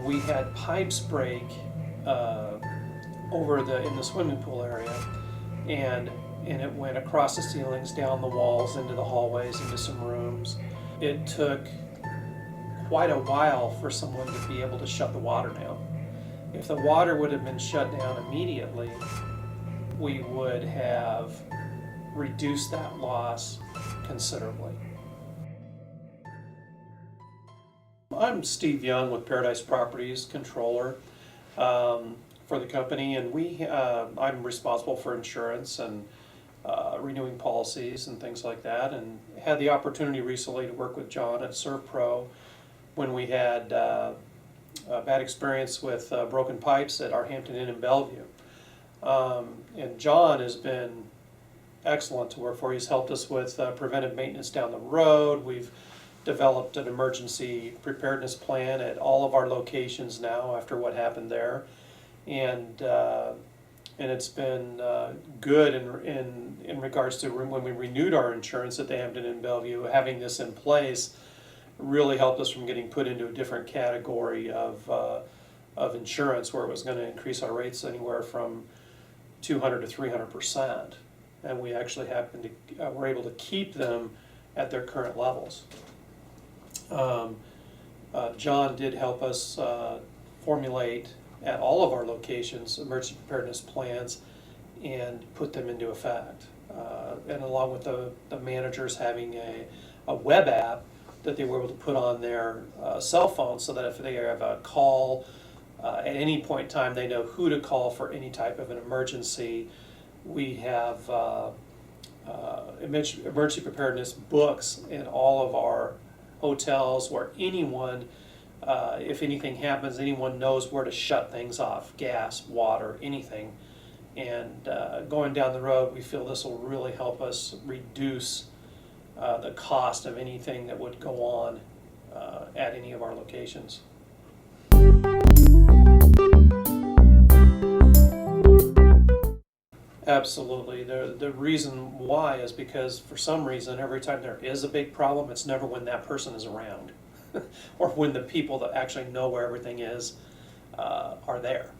We had pipes break in the swimming pool area, and it went across the ceilings, down the walls, into the hallways, into some rooms. It took quite a while for someone to be able to shut the water down. If the water would have been shut down immediately, we would have reduced that loss considerably. I'm Steve Young with Paradise Properties, controller for the company, and I'm responsible for insurance and renewing policies and things like that, and had the opportunity recently to work with John at SERVPRO when we had a bad experience with broken pipes at our Hampton Inn in Bellevue. And John has been excellent to work for. He's helped us with preventive maintenance down the road. We've developed an emergency preparedness plan at all of our locations now after what happened there, and it's been good in regards to when we renewed our insurance at the Hampton Inn Bellevue. Having this in place really helped us from getting put into a different category of insurance, where it was going to increase our rates anywhere from 200 to 300%, and we actually were able to keep them at their current levels. John did help us formulate at all of our locations emergency preparedness plans and put them into effect. And along with the managers having a web app that they were able to put on their cell phone, so that if they have a call at any point in time, they know who to call for any type of an emergency. We have emergency preparedness books in all of our hotels, where anyone, if anything happens, anyone knows where to shut things off: gas, water, anything. And going down the road, we feel this will really help us reduce the cost of anything that would go on at any of our locations. Absolutely. The reason why is because for some reason, every time there is a big problem, it's never when that person is around or when the people that actually know where everything is are there.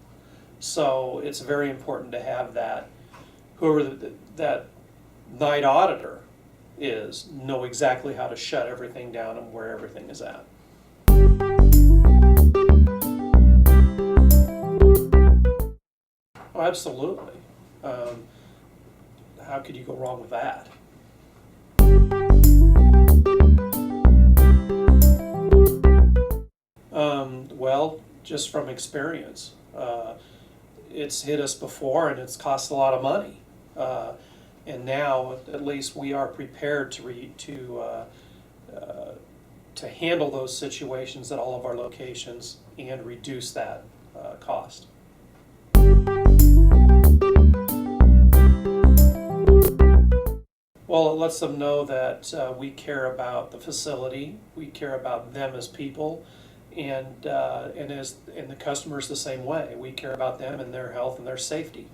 So it's very important to have that, whoever that night auditor is, know exactly how to shut everything down and where everything is at. Oh, absolutely. How could you go wrong with that? Well, just from experience, it's hit us before, and it's cost a lot of money. And now, at least, we are prepared to handle those situations at all of our locations and reduce that cost. Well, it lets them know that we care about the facility, we care about them as people, and the customers the same way. We care about them and their health and their safety.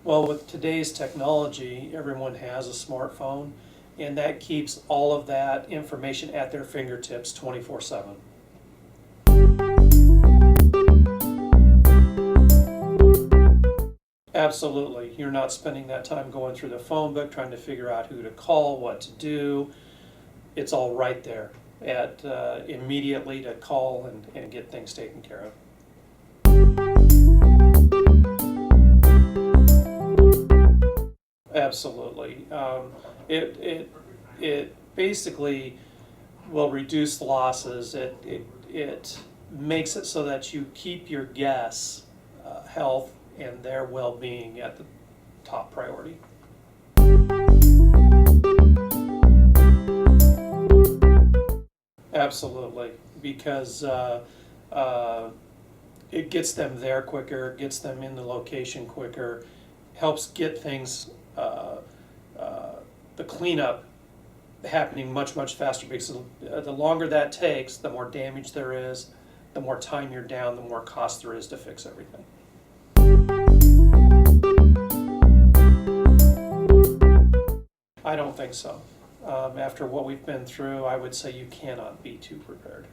Well, with today's technology, everyone has a smartphone, and that keeps all of that information at their fingertips 24/7. Absolutely. You're not spending that time going through the phone book trying to figure out who to call, what to do. It's all right there immediately to call and get things taken care of. Absolutely. It basically will reduce losses. It makes it so that you keep your guests' health and their well-being at the top priority. Absolutely, because it gets them there quicker, gets them in the location quicker, helps get things, the cleanup happening much faster, because the longer that takes, the more damage there is, the more time you're down, the more cost there is to fix everything. I don't think so. After what we've been through, I would say you cannot be too prepared.